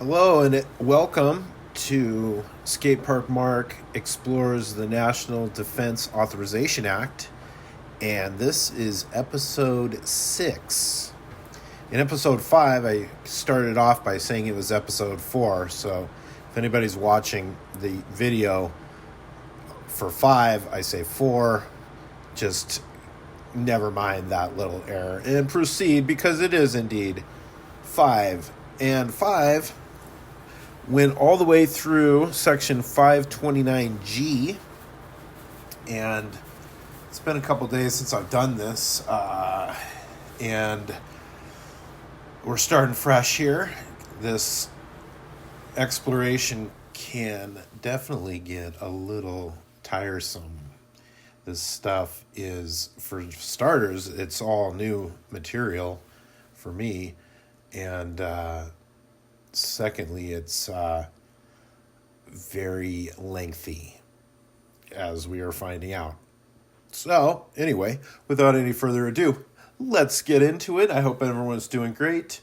Hello and welcome to Skatepark Mark explores the National Defense Authorization Act, and this is episode 6. In episode 5, I started off by saying it was episode 4, so if anybody's watching the video for 5, I say 4. Just never mind that little error and proceed, because it is indeed 5. And 5 went all the way through section 529G, and it's been a couple days since I've done this, and we're starting fresh here. This exploration can definitely get a little tiresome. This stuff is, for starters, it's all new material for me, and secondly, it's very lengthy, as we are finding out. So, anyway, without any further ado, let's get into it. I hope everyone's doing great.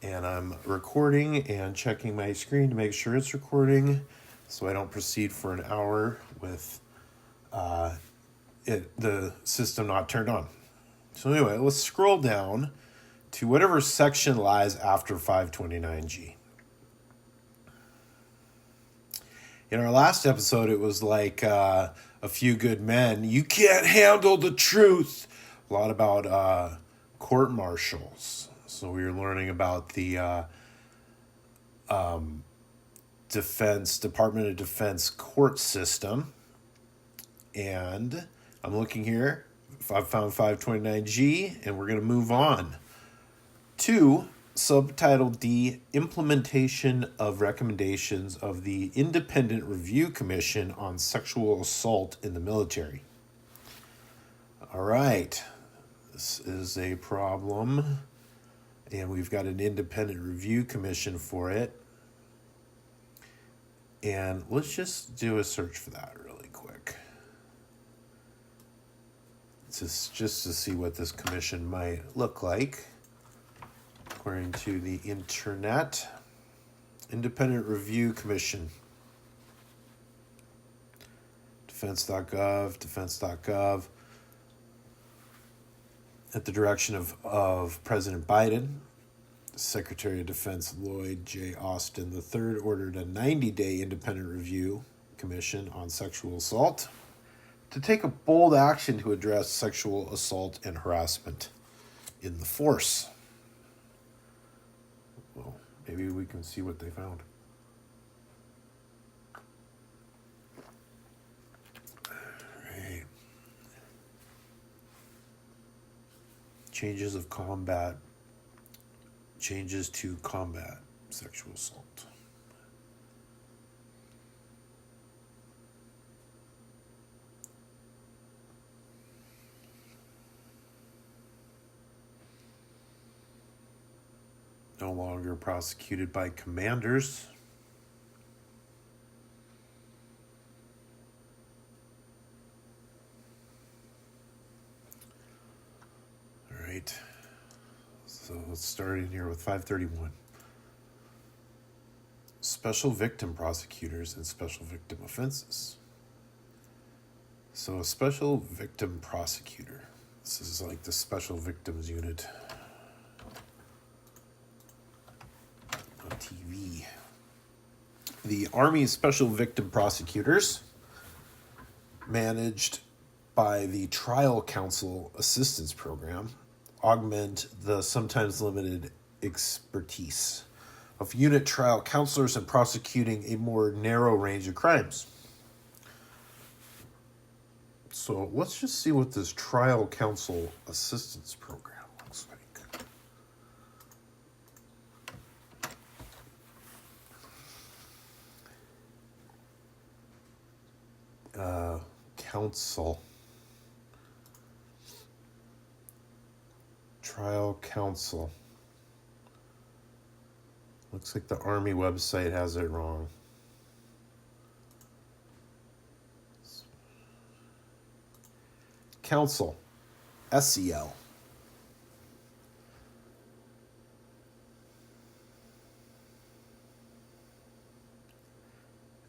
And I'm recording and checking my screen to make sure it's recording, so I don't proceed for an hour with the system not turned on. So anyway, let's scroll down to whatever section lies after 529G. In our last episode, it was like a few good men. You can't handle the truth. A lot about court martials. So we were learning about the Department of Defense court system. And I'm looking here. I found 529G, and we're going to move on to Subtitle D, Implementation of Recommendations of the Independent Review Commission on Sexual Assault in the Military. All right, this is a problem, and we've got an Independent Review Commission for it. And let's just do a search for that really quick. Just to see what this commission might look like. According to the internet, Independent Review Commission, defense.gov, at the direction of President Biden, Secretary of Defense Lloyd J. Austin III ordered a 90-day independent review commission on sexual assault to take a bold action to address sexual assault and harassment in the force. Well, maybe we can see what they found. Right. Changes to combat sexual assault. No longer prosecuted by commanders. All right. So let's start in here with 531. Special victim prosecutors and special victim offenses. So a special victim prosecutor. This is like the special victims unit on TV. The Army Special Victim Prosecutors, managed by the Trial Counsel Assistance Program, augment the sometimes limited expertise of unit trial counselors in prosecuting a more narrow range of crimes. So let's just see what this Trial Counsel Assistance Program looks like. Counsel. Trial Counsel. Looks like the Army website has it wrong. Counsel. SEL.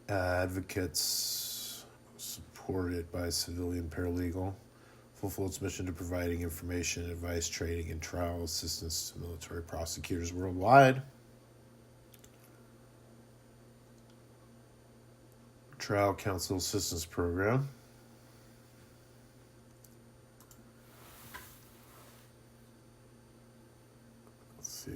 Advocates supported by a civilian paralegal fulfill its mission to providing information, advice, training, and trial assistance to military prosecutors worldwide. Trial Counsel Assistance Program. Let's see.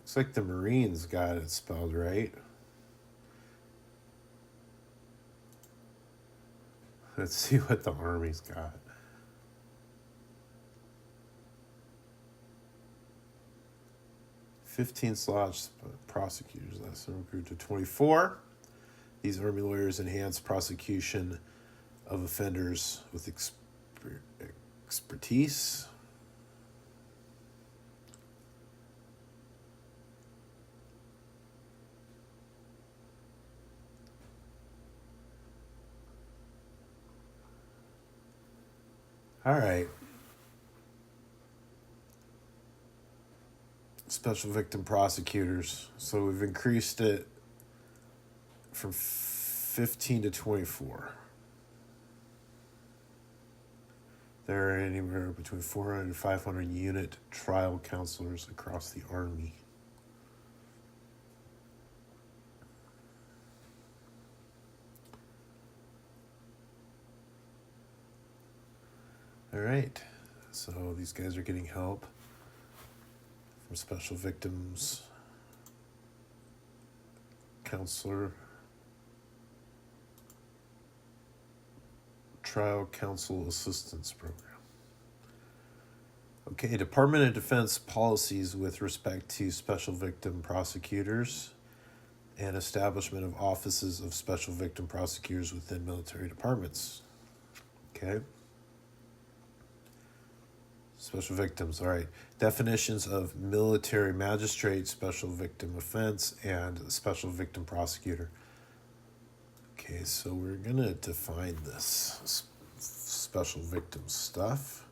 Looks like the Marines got it spelled right. Let's see what the Army's got. "15 slots, prosecutors last summer grew to 24. These Army lawyers enhance prosecution of offenders with expertise." All right. Special victim prosecutors. So we've increased it from 15 to 24. There are anywhere between 400 and 500 unit trial counselors across the Army. All right, so these guys are getting help from Special Victims Counselor, Trial Counsel Assistance Program. Okay, Department of Defense policies with respect to special victim prosecutors and establishment of offices of special victim prosecutors within military departments. Okay. Special victims, all right. Definitions of military magistrate, special victim offense, and special victim prosecutor. Okay, so we're going to define this special victim stuff.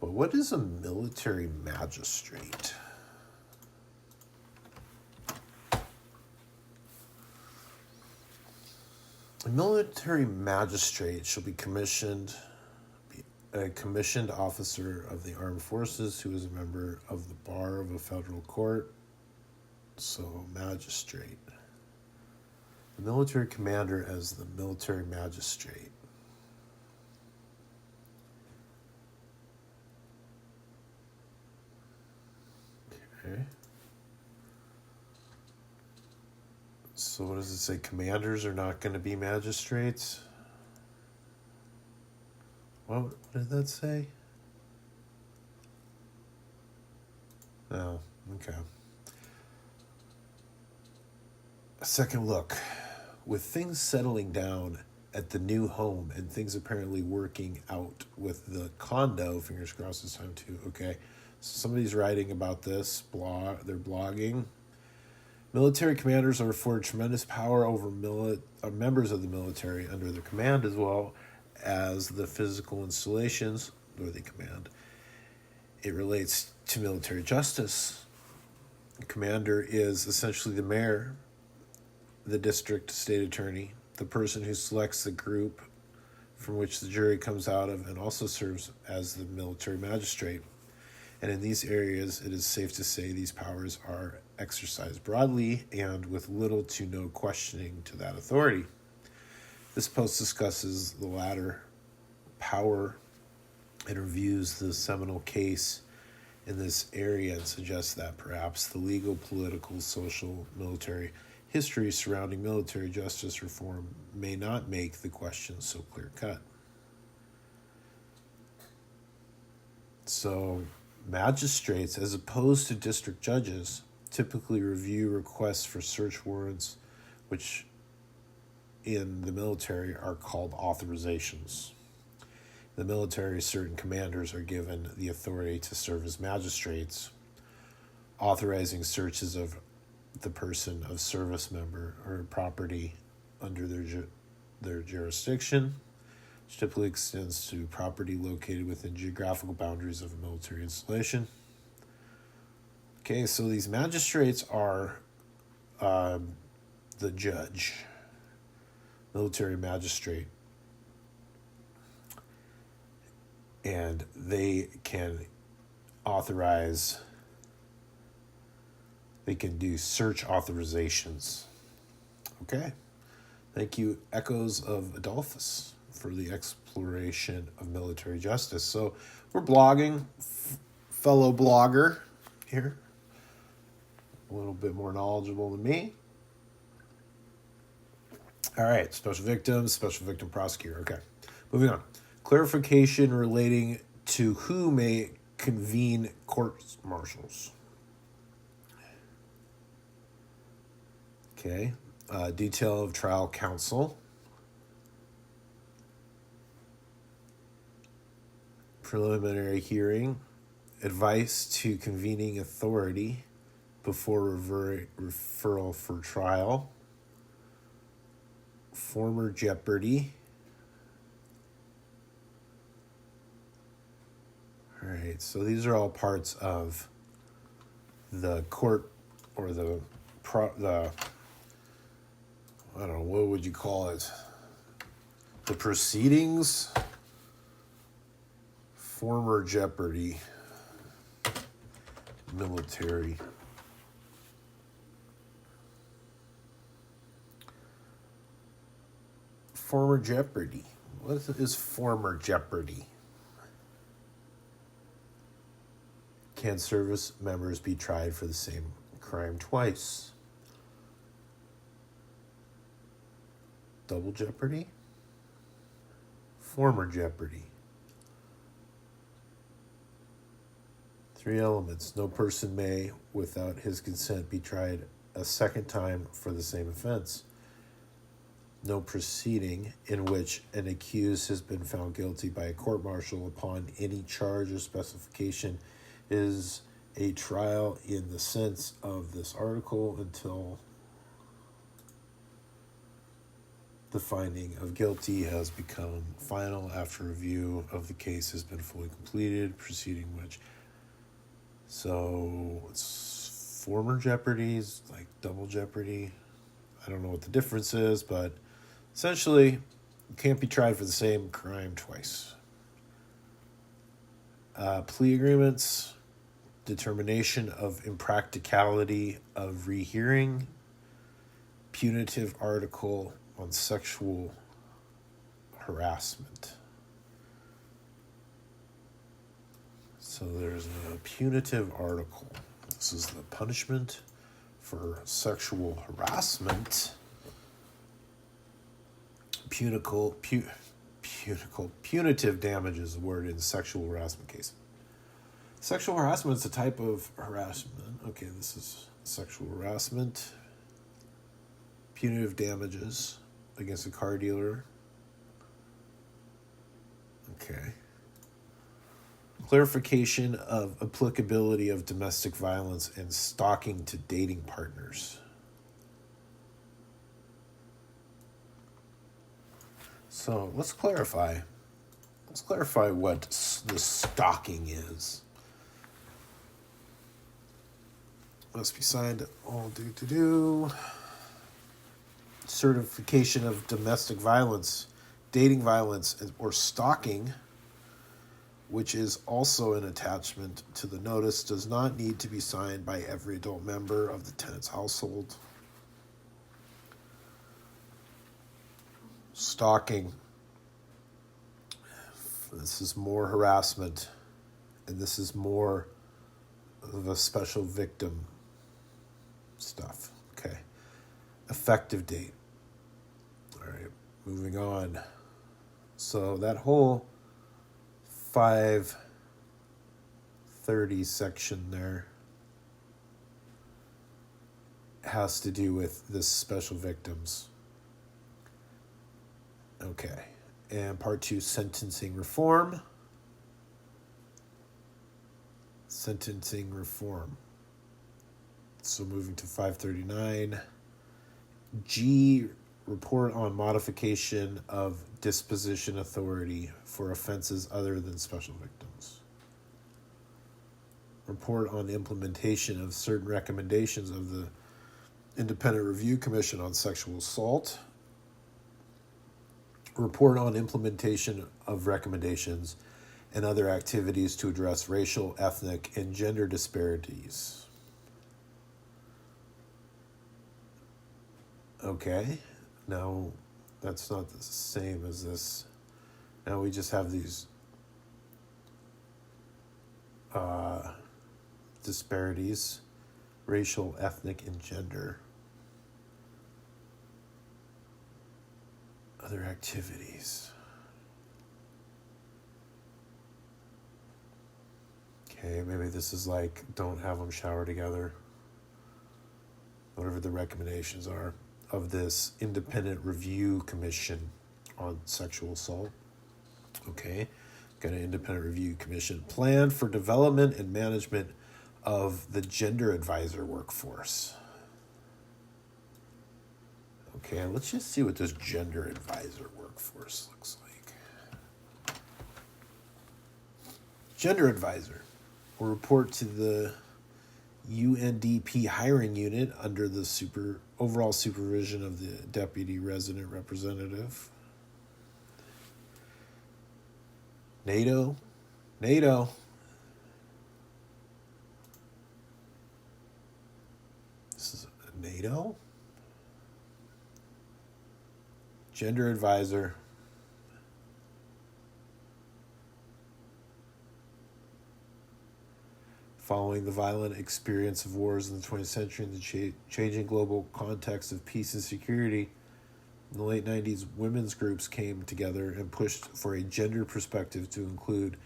But what is a military magistrate? A military magistrate shall be a commissioned officer of the armed forces who is a member of the bar of a federal court. So, magistrate. The military commander as the military magistrate. Okay. So what does it say? Commanders are not going to be magistrates? What did that say? Oh, okay. A second look. With things settling down at the new home and things apparently working out with the condo, fingers crossed it's time to, okay. So somebody's writing about this, they're blogging. Military commanders are afforded tremendous power over members of the military under their command, as well as the physical installations where they command. It relates to military justice. The commander is essentially the mayor, the district state attorney, the person who selects the group from which the jury comes out of, and also serves as the military magistrate. And in these areas, it is safe to say these powers are exercised broadly and with little to no questioning to that authority. This post discusses the latter power and reviews the seminal case in this area and suggests that perhaps the legal, political, social, military history surrounding military justice reform may not make the question so clear-cut. So, magistrates, as opposed to district judges, typically review requests for search warrants, which in the military are called authorizations. In the military, certain commanders are given the authority to serve as magistrates, authorizing searches of the person of service member or property under their jurisdiction, which typically extends to property located within geographical boundaries of a military installation. Okay, so these magistrates are the judge, military magistrate, and they can authorize, they can do search authorizations. Okay. Thank you, Echoes of Adolphus, for the exploration of military justice. So we're blogging, fellow blogger here, a little bit more knowledgeable than me. All right, special victim prosecutor. Okay, moving on. Clarification relating to who may convene court-martials. Okay, detail of trial counsel. Preliminary hearing. Advice to convening authority before referral for trial. Former Jeopardy. All right, so these are all parts of the court, or the I don't know, what would you call it? The proceedings. Former Jeopardy. Military. Former Jeopardy. What is former Jeopardy? Can service members be tried for the same crime twice? Double jeopardy? Former jeopardy. 3 elements. No person may, without his consent, be tried a second time for the same offense. No proceeding in which an accused has been found guilty by a court-martial upon any charge or specification is a trial in the sense of this article until the finding of guilty has become final after review of the case has been fully completed, proceeding which. So it's former jeopardies, like double jeopardy. I don't know what the difference is, but essentially you can't be tried for the same crime twice. Plea agreements, determination of impracticality of rehearing, punitive article on sexual harassment. So there's a punitive article. This is the punishment for sexual harassment. Punitive damage is the word in sexual harassment case. Sexual harassment is a type of harassment. Okay, this is sexual harassment. Punitive damages against a car dealer. Okay. Clarification of applicability of domestic violence and stalking to dating partners. So let's clarify. Let's clarify what the stalking is. Must be signed all do. Certification of domestic violence, dating violence, or stalking, which is also an attachment to the notice, does not need to be signed by every adult member of the tenant's household. Stalking. This is more harassment, and this is more of a special victim stuff. Okay. Effective date. All right, moving on. So that whole 530 section there has to do with this special victims. Okay. And part 2, sentencing reform. Sentencing reform. So moving to 539. G, report on modification of disposition authority for offenses other than special victims. Report on implementation of certain recommendations of the Independent Review Commission on Sexual Assault. Report on implementation of recommendations and other activities to address racial, ethnic, and gender disparities. Okay, now that's not the same as this. Now we just have these disparities, racial, ethnic, and gender. Other activities. Okay, maybe this is like don't have them shower together. Whatever the recommendations are of this Independent Review Commission on Sexual Assault. Okay, got an Independent Review Commission. Plan for development and management of the gender advisor workforce. Okay, let's just see what this gender advisor workforce looks like. Gender advisor will report to the UNDP hiring unit under the overall supervision of the deputy resident representative. NATO. This is NATO. Gender advisor. Following the violent experience of wars in the 20th century and the changing global context of peace and security, in the late 90s, women's groups came together and pushed for a gender perspective to include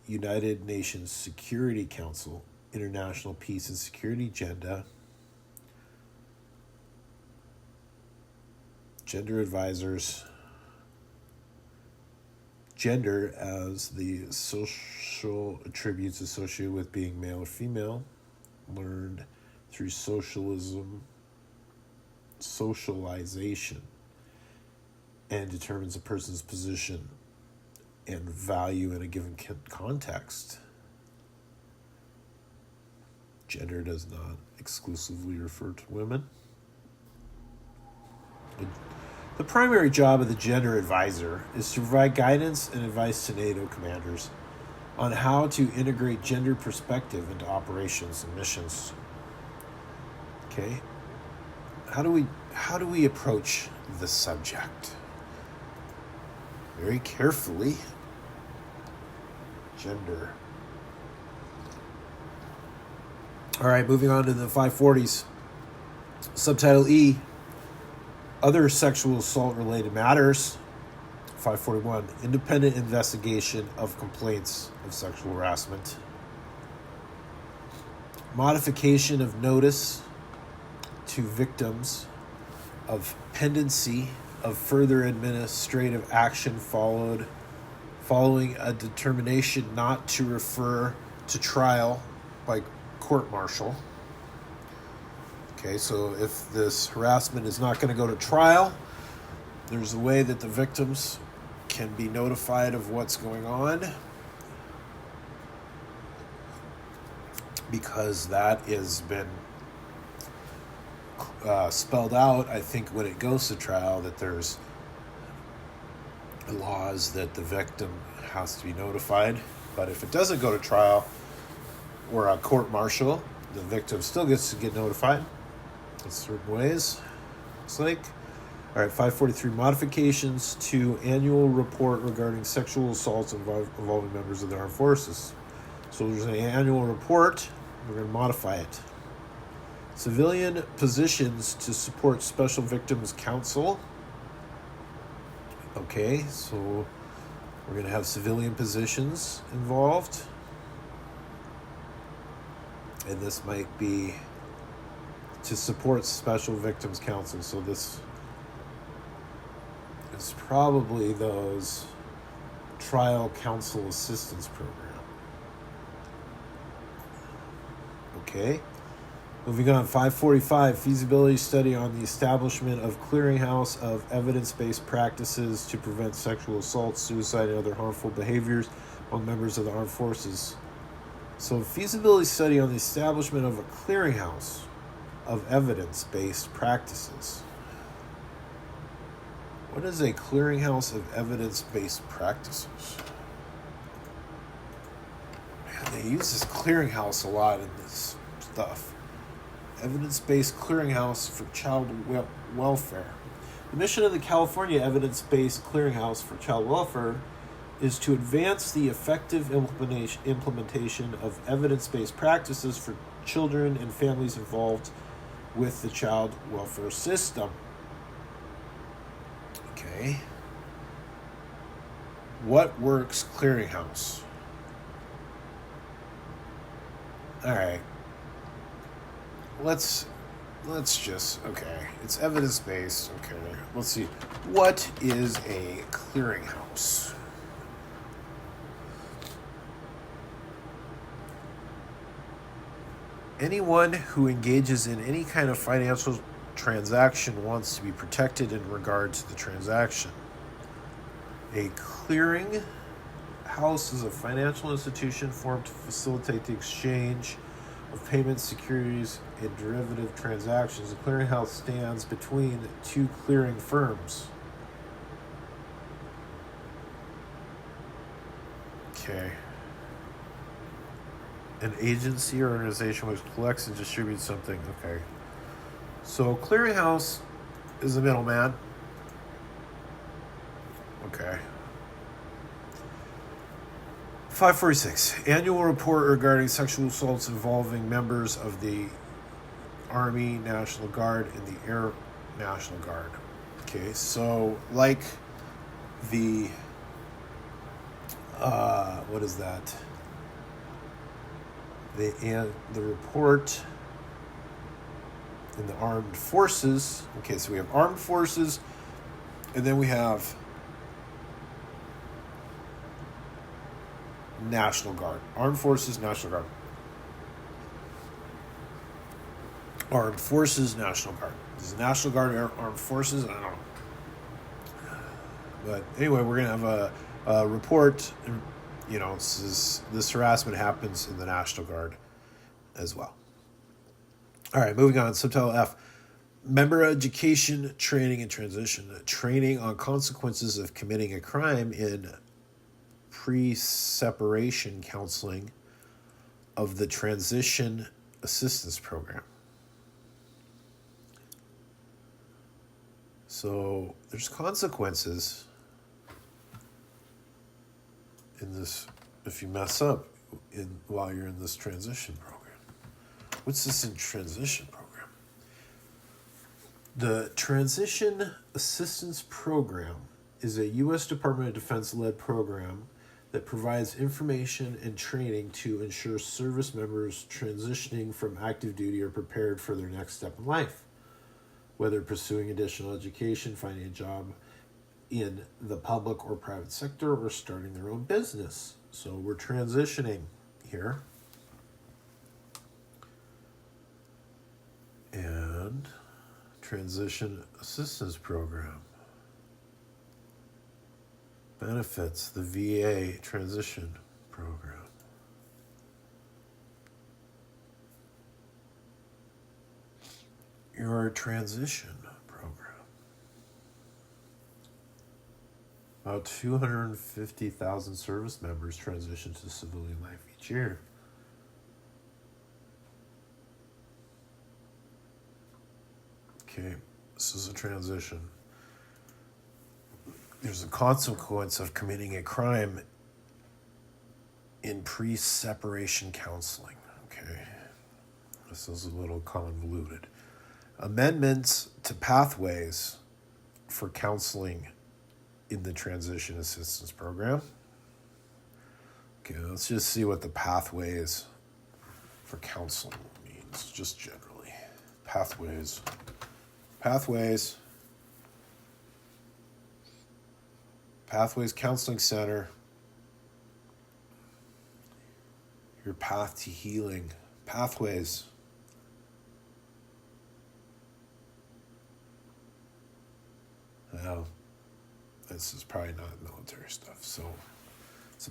United Nations Security Council, International Peace and Security Agenda, gender advisors, gender as the social attributes associated with being male or female, learned through socialization, and determines a person's position and value in a given context. Gender does not exclusively refer to women. The primary job of the gender advisor is to provide guidance and advice to NATO commanders on how to integrate gender perspective into operations and missions. Okay, how do we approach this subject? Very carefully. Gender. All right, moving on to the 540s. Subtitle E. Other sexual assault related matters. 541. Independent investigation of complaints of sexual harassment. Modification of notice to victims of pendency of further administrative action following a determination not to refer to trial by court-martial. Okay, so if this harassment is not going to go to trial, there's a way that the victims can be notified of what's going on, because that has been spelled out, I think, when it goes to trial, that there's laws that the victim has to be notified. But if it doesn't go to trial or a court-martial, the victim still gets to get notified in certain ways, looks like. All right, 543, modifications to annual report regarding sexual assaults involving members of the armed forces. So there's an annual report, we're going to modify it. Civilian positions to support Special Victims Council. Okay, so we're going to have civilian positions involved. And this might be to support Special Victims Council. So this is probably those trial counsel assistance program. Okay. Moving on, 545, feasibility study on the establishment of clearinghouse of evidence-based practices to prevent sexual assault, suicide, and other harmful behaviors among members of the armed forces. So feasibility study on the establishment of a clearinghouse of evidence-based practices. What is a clearinghouse of evidence-based practices? Man, they use this clearinghouse a lot in this stuff. Evidence-based clearinghouse for child welfare. The mission of the California Evidence-Based Clearinghouse for Child Welfare is to advance the effective implementation of evidence-based practices for children and families involved with the child welfare system. Okay. What works clearinghouse? All right. Let's just, okay. It's evidence-based. Okay. Let's see. What is a clearinghouse? Anyone who engages in any kind of financial transaction wants to be protected in regard to the transaction. A clearing house is a financial institution formed to facilitate the exchange of payments, securities, and derivative transactions. A clearinghouse stands between two clearing firms. Okay. An agency or organization which collects and distributes something. Okay. So clearinghouse is a middleman. Okay. 546. Annual report regarding sexual assaults involving members of the Army, National Guard, and the Air National Guard. Okay, so like the what is that? The report in the armed forces. Okay, so we have armed forces, and then we have National Guard. Armed Forces, National Guard. Armed Forces, National Guard. Is it National Guard or Armed Forces? I don't know. But anyway, we're going to have a report. You know, this harassment happens in the National Guard as well. All right, moving on. Subtitle F. Member education, training, and transition. Training on consequences of committing a crime in pre-separation counseling of the Transition Assistance Program. So there's consequences in this if you mess up while you're in this transition program. What's this in transition program? The Transition Assistance Program is a U.S. Department of Defense-led program that provides information and training to ensure service members transitioning from active duty are prepared for their next step in life, whether pursuing additional education, finding a job in the public or private sector, or starting their own business. So we're transitioning here. And Transition Assistance Program. Benefits, the VA Transition Program. Your transition program. About 250,000 service members transition to civilian life each year. Okay, this is a transition. There's a consequence of committing a crime in pre-separation counseling. Okay, this is a little convoluted. Amendments to pathways for counseling in the Transition Assistance Program. Okay, let's just see what the pathways for counseling means, just generally. Pathways. Pathways Counseling Center. Your path to healing. Pathways. Well, this is probably not military stuff. So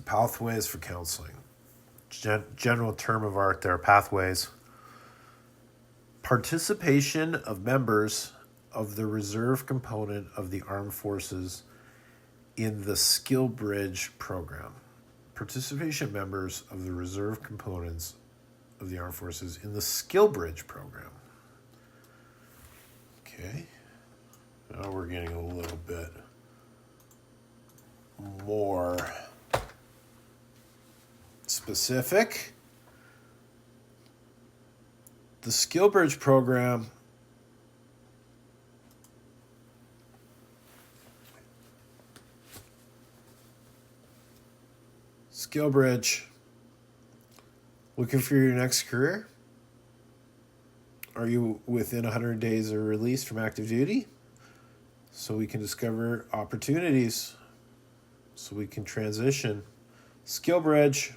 pathways for counseling. General term of art there, pathways. Participation of members of the reserve component of the armed forces in the Skill Bridge program. Participation members of the reserve components of the armed forces in the Skill Bridge program. Okay. Now we're getting a little bit more specific. The Skill Bridge program looking for your next career? Are you within 100 days of release from active duty? So we can discover opportunities, so we can transition. Skill Bridge.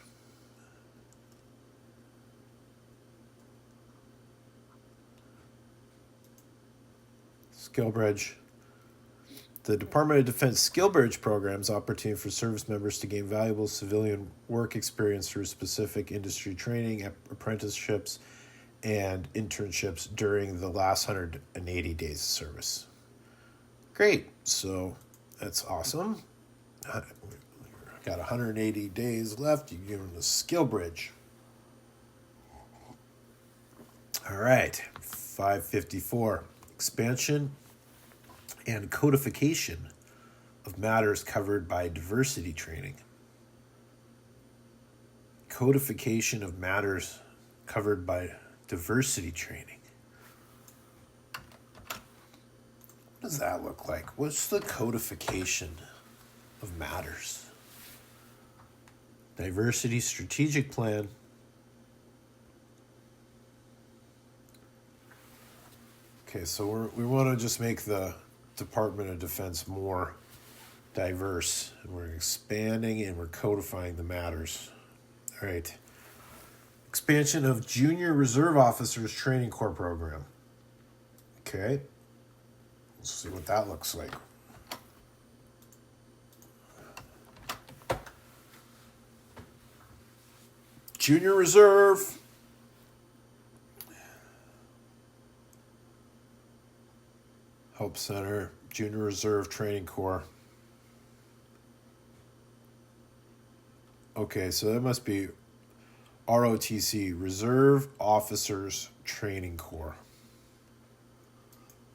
Skill Bridge. The Department of Defense Skill Bridge programs opportunity for service members to gain valuable civilian work experience through specific industry training, apprenticeships, and internships during the last 180 days of service. Great. So that's awesome. Got 180 days left. You give them the Skill Bridge. All right. 554. Expansion and codification of matters covered by diversity training. Codification of matters covered by diversity training. What does that look like? What's the codification of matters? Diversity strategic plan. Okay, so we want to just make the Department of Defense more diverse. And we're expanding and we're codifying the matters. All right. Expansion of Junior Reserve Officers Training Corps program. Okay. Let's see what that looks like. Junior Reserve. Help Center, Junior Reserve Training Corps. Okay, so that must be ROTC, Reserve Officers Training Corps.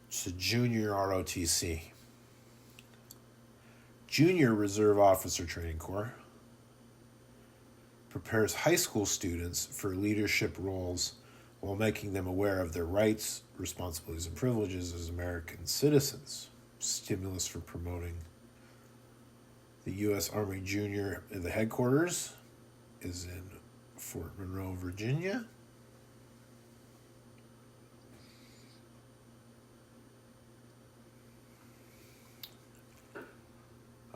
It's a junior ROTC. Junior Reserve Officer Training Corps prepares high school students for leadership roles while making them aware of their rights, responsibilities, and privileges as American citizens. Stimulus for promoting the U.S. Army Junior. The headquarters is in Fort Monroe, Virginia.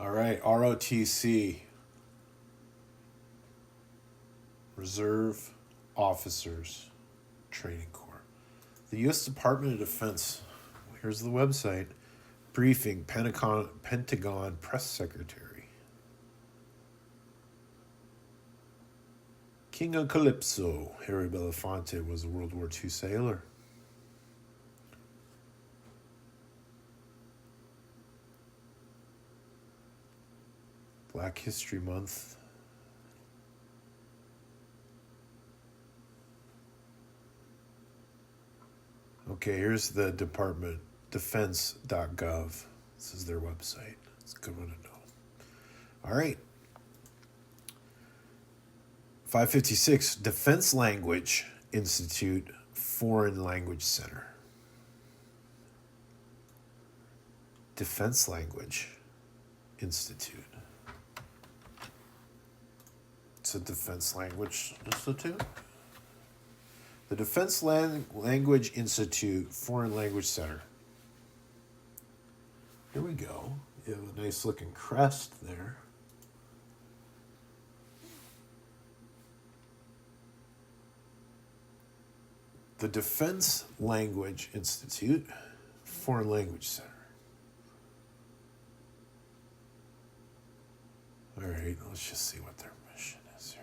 All right, ROTC, Reserve Officers Training Corps. The U.S. Department of Defense, here's the website, briefing, Pentagon Press Secretary. King of Calypso, Harry Belafonte, was a World War II sailor. Black History Month. Okay, here's the department, defense.gov. This is their website. It's a good one to know. All right. 556, Defense Language Institute Foreign Language Center. Defense Language Institute. It's a Defense Language Institute. The Defense Language Institute Foreign Language Center. Here we go. You have a nice looking crest there. The Defense Language Institute Foreign Language Center. All right, let's just see what their mission is here.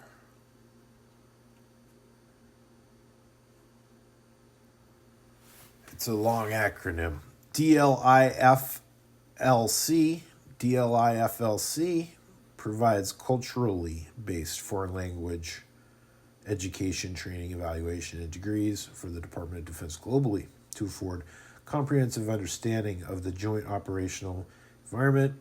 It's a long acronym. DLIFLC. DLIFLC provides culturally based foreign language education, training, evaluation, and degrees for the Department of Defense globally to afford comprehensive understanding of the joint operational environment,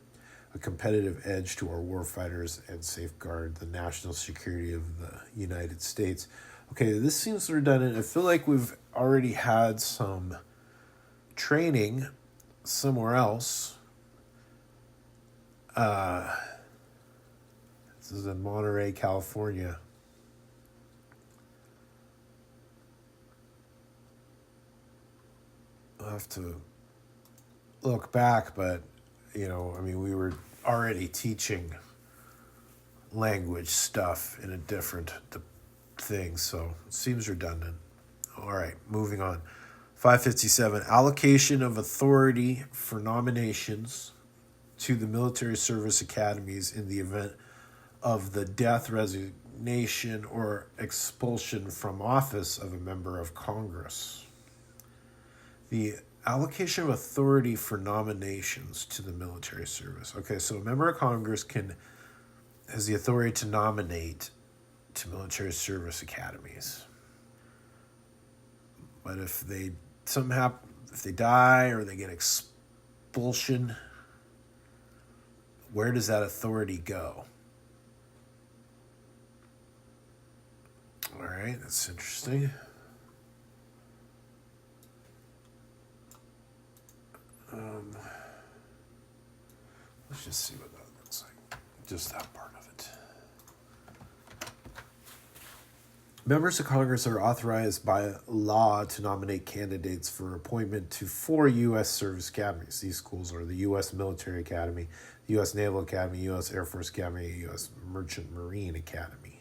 a competitive edge to our warfighters, and safeguard the national security of the United States. Okay, this seems redundant. I feel like we've already had some training somewhere else. This is in Monterey, California. I'll have to look back, but, we were already teaching language stuff in a different thing, so it seems redundant. All right, moving on. 557, allocation of authority for nominations to the military service academies in the event of the death, resignation, or expulsion from office of a member of Congress. The allocation of authority for nominations to the military service. Okay, so a member of Congress has the authority to nominate to military service academies. But if they die or they get expulsion, where does that authority go? All right, that's interesting. Let's just see what that looks like. Just that part of it. Members of Congress are authorized by law to nominate candidates for appointment to 4 U.S. service academies. These schools are the U.S. Military Academy, the U.S. Naval Academy, U.S. Air Force Academy, U.S. Merchant Marine Academy.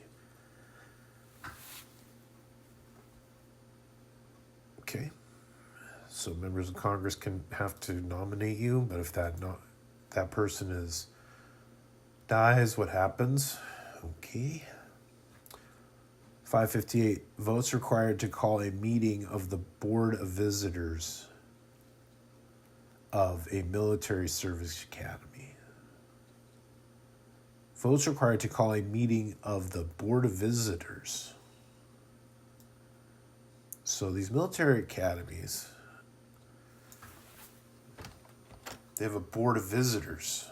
Okay. So members of Congress can have to nominate you, but if that person dies, what happens? Okay. 558, votes required to call a meeting of the Board of Visitors of a military service academy. Votes required to call a meeting of the Board of Visitors. So these military academies, they have a Board of Visitors.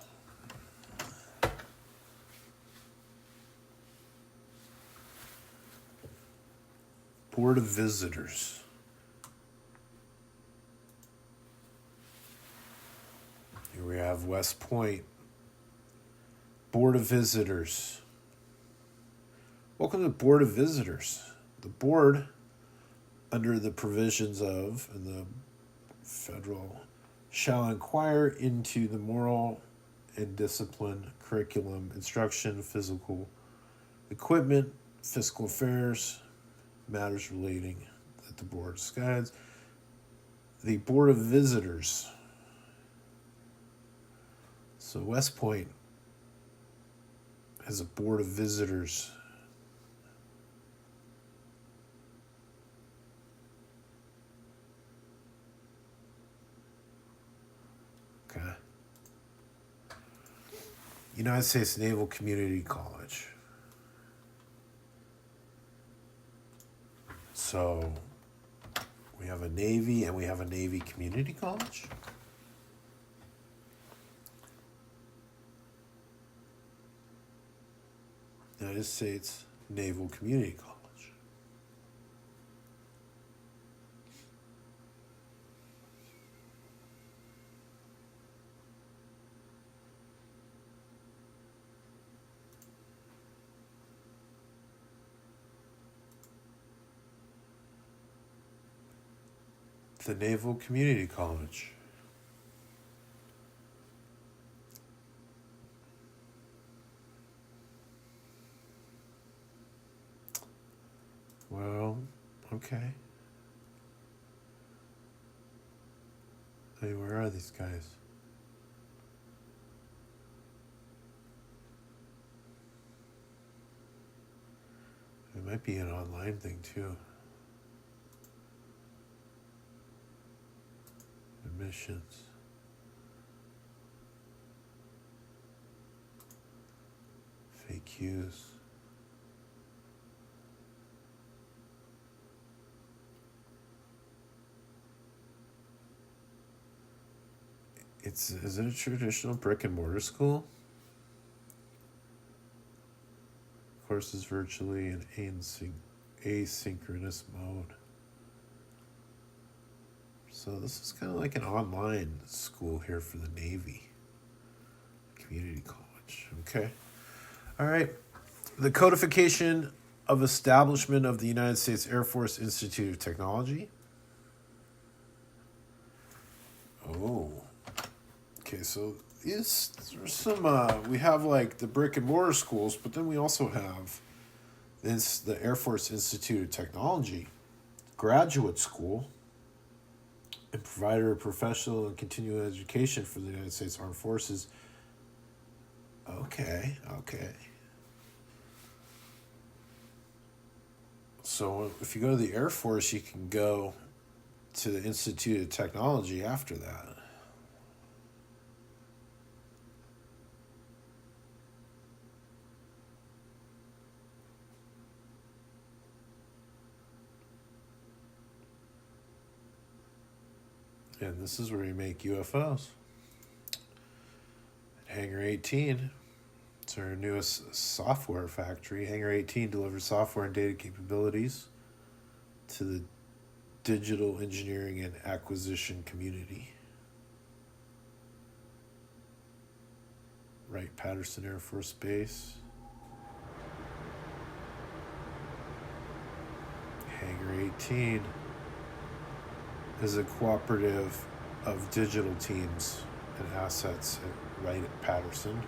Board of Visitors. Here we have West Point. Board of Visitors. Welcome to the Board of Visitors. The board, under the provisions of and the federal, shall inquire into the moral and discipline, curriculum, instruction, physical equipment, fiscal affairs, matters relating that the board decides. The Board of Visitors. So West Point has a Board of Visitors. Okay. United States Naval Community College. So we have a Navy and we have a Navy Community College. United States Naval Community College. The Naval Community College. Well, okay. Hey, where are these guys? It might be an online thing too. Permissions. Fake use. Is it a traditional brick and mortar school? Courses virtually in asynchronous mode. So this is kind of like an online school here for the Navy. Community college. Okay. All right. The codification of establishment of the United States Air Force Institute of Technology. Oh. Okay, so there's some, we have like the brick and mortar schools, but then we also have the Air Force Institute of Technology, graduate school, and provider of professional and continuing education for the United States Armed Forces. Okay. So if you go to the Air Force, you can go to the Institute of Technology after that. And this is where you make UFOs. Hangar 18. It's our newest software factory. Hangar 18 delivers software and data capabilities to the digital engineering and acquisition community. Wright-Patterson Air Force Base. Hangar 18 is a cooperative of digital teams and assets at Wright-Patterson.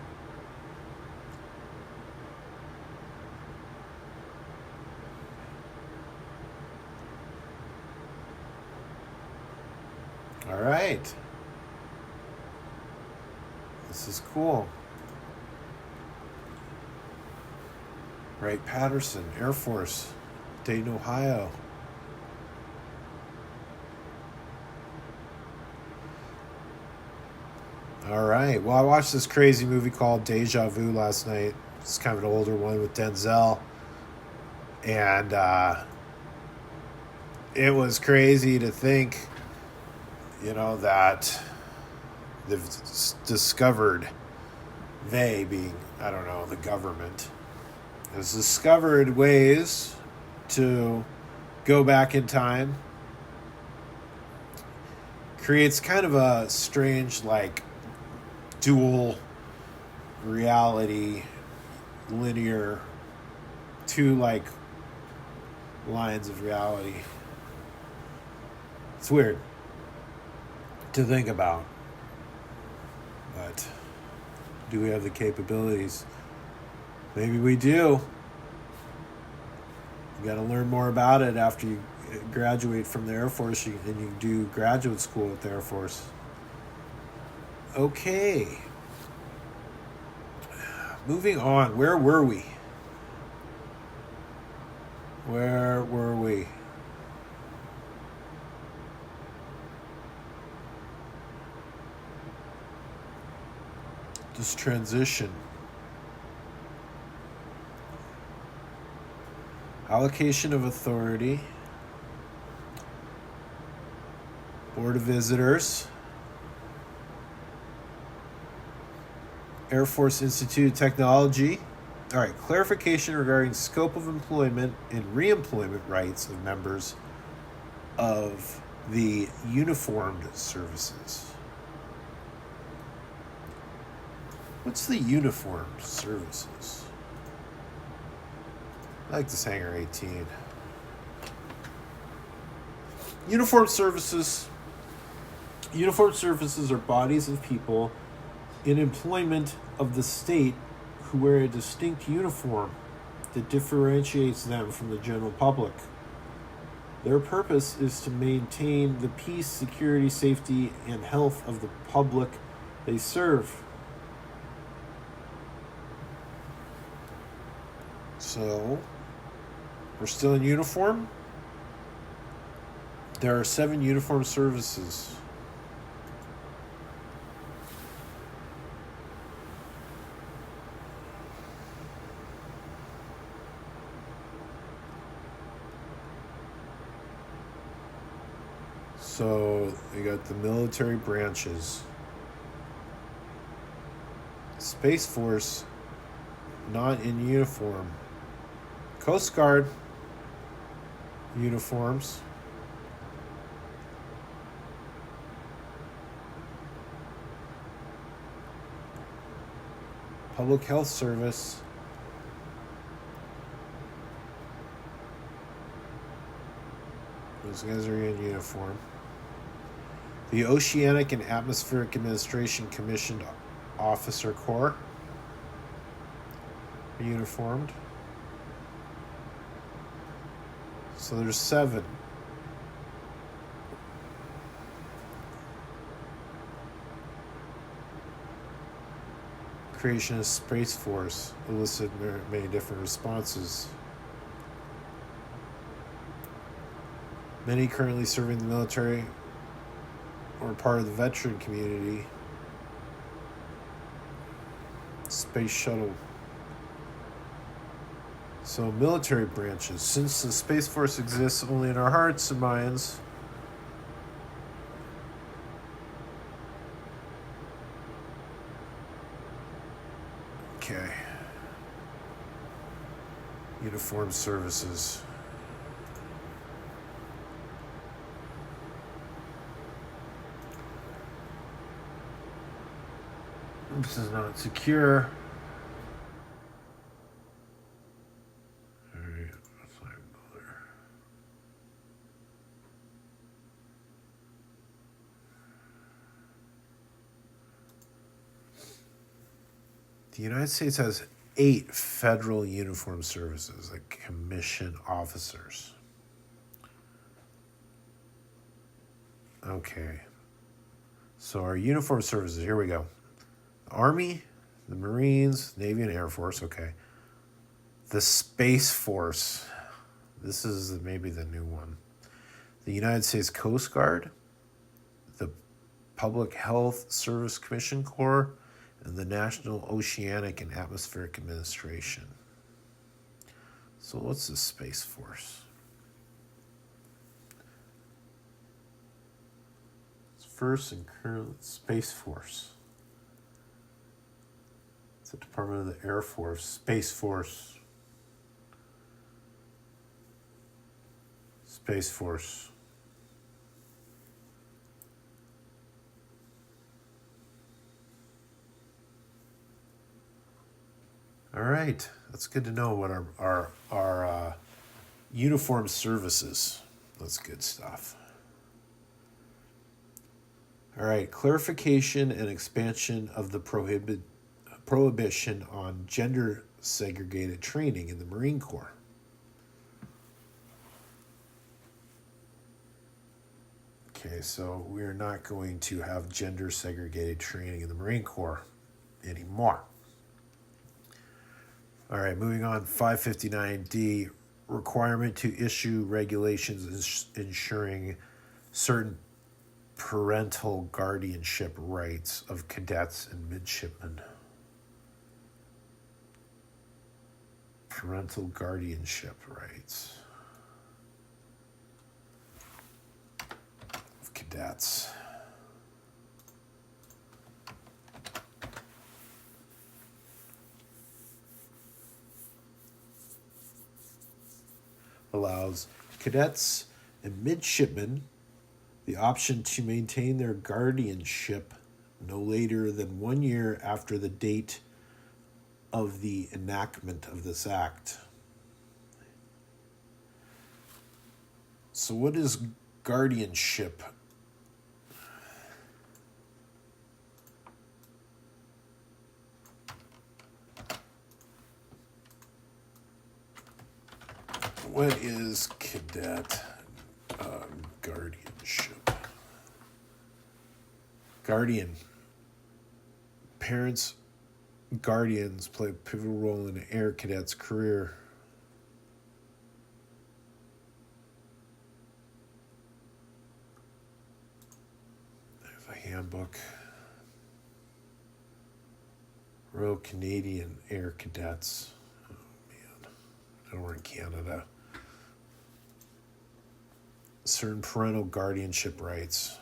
All right. This is cool. Wright-Patterson Air Force, Dayton, Ohio. All right. Well, I watched this crazy movie called Deja Vu last night. It's kind of an older one with Denzel. And it was crazy to think, that they've discovered, they being, I don't know, the government, has discovered ways to go back in time. Creates kind of a strange, dual reality, linear, two lines of reality. It's weird to think about, but do we have the capabilities? Maybe we do. You got to learn more about it after you graduate from the Air Force and you do graduate school at the Air Force. Okay. Moving on. Where were we? This transition. Allocation of authority. Board of Visitors. Air Force Institute of Technology. All right, clarification regarding scope of employment and reemployment rights of members of the uniformed services. What's the uniformed services? I like this Hangar 18. Uniformed services. Uniformed services are bodies of people in employment of the state who wear a distinct uniform that differentiates them from the general public. Their purpose is to maintain the peace, security, safety, and health of the public they serve. So, we're still in uniform. There are 7 uniformed services. So you got the military branches. Space Force, not in uniform. Coast Guard, uniforms. Public Health Service. Those guys are in uniform. The Oceanic and Atmospheric Administration Commissioned Officer Corps are uniformed. So there's 7. Creation of Space Force elicited many different responses. Many currently serving the military or part of the veteran community. Space Shuttle. So military branches. Since the Space Force exists only in our hearts and minds, okay. Uniformed services. This is not secure. Alright, let's not go there. The United States has 8 federal uniformed services, like commissioned officers. Okay. So our uniformed services, here we go. Army, the Marines, Navy, and Air Force, okay. The Space Force, this is maybe the new one. The United States Coast Guard, the Public Health Service Commission Corps, and the National Oceanic and Atmospheric Administration. So what's the Space Force? It's first and current Space Force. The Department of the Air Force, Space Force. Space Force. All right, that's good to know what our uniform services. That's good stuff. All right, clarification and expansion of the prohibition on gender segregated training in the Marine Corps. Okay, so we're not going to have gender segregated training in the Marine Corps anymore. All right, moving on, 559D, requirement to issue regulations ensuring certain parental guardianship rights of cadets and midshipmen. Parental guardianship rights of cadets. Allows cadets and midshipmen the option to maintain their guardianship no later than 1 year after the date of the enactment of this act. So what is guardianship? What is cadet guardianship? Guardian. Parents, guardians play a pivotal role in an air cadet's career. There's a handbook. Royal Canadian Air Cadets. Oh man, I know we're in Canada. certain parental guardianship rights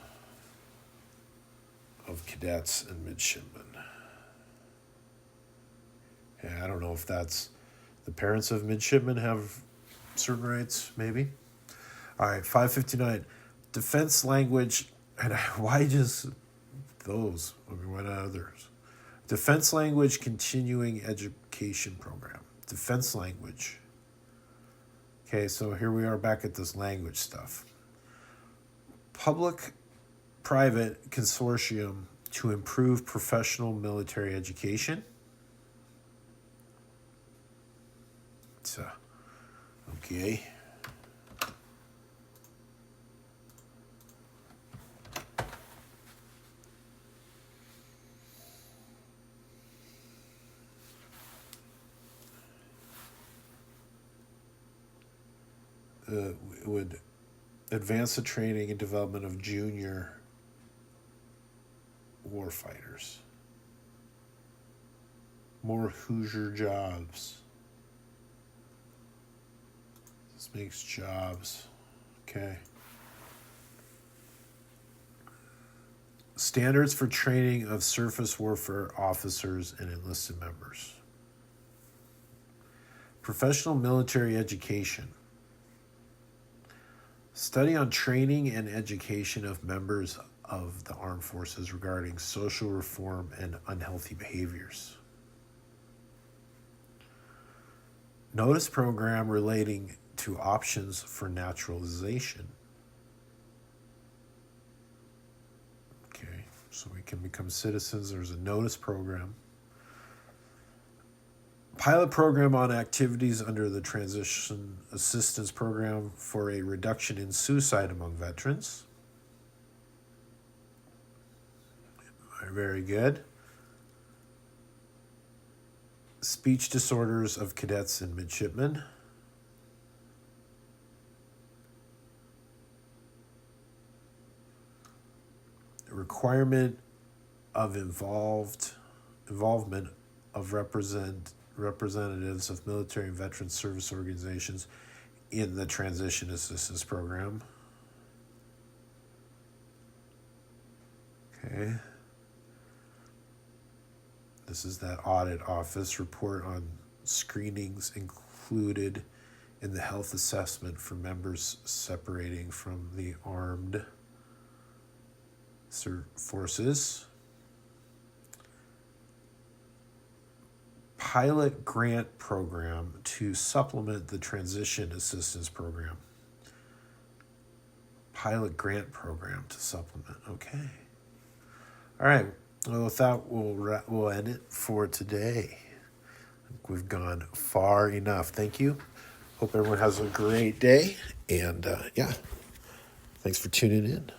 of cadets and midshipmen. Yeah, I don't know if that's the parents of midshipmen have certain rights, maybe. All right, 559. Defense language, and why just those? I mean, why not others? Defense language continuing education program. Defense language. Okay, so here we are back at this language stuff. Public-private consortium to improve professional military education. So, okay. Would advance the training and development of junior warfighters. More Hoosier jobs. This makes jobs. Okay. Standards for training of surface warfare officers and enlisted members. Professional military education. Study on training and education of members of the armed forces regarding social reform and unhealthy behaviors. Notice program relating to options for naturalization. Okay, so we can become citizens. There's a notice program. Pilot program on activities under the Transition Assistance Program for a reduction in suicide among veterans. Very good. Speech disorders of cadets and midshipmen. Requirement of involvement of representatives of military and veteran service organizations in the Transition Assistance Program. Okay. This is that audit office report on screenings included in the health assessment for members separating from the armed forces. Pilot grant program to supplement the Transition Assistance Program. Pilot grant program to supplement. Okay. All right. Well, with that, we'll end it for today. I think we've gone far enough. Thank you. Hope everyone has a great day. And, thanks for tuning in.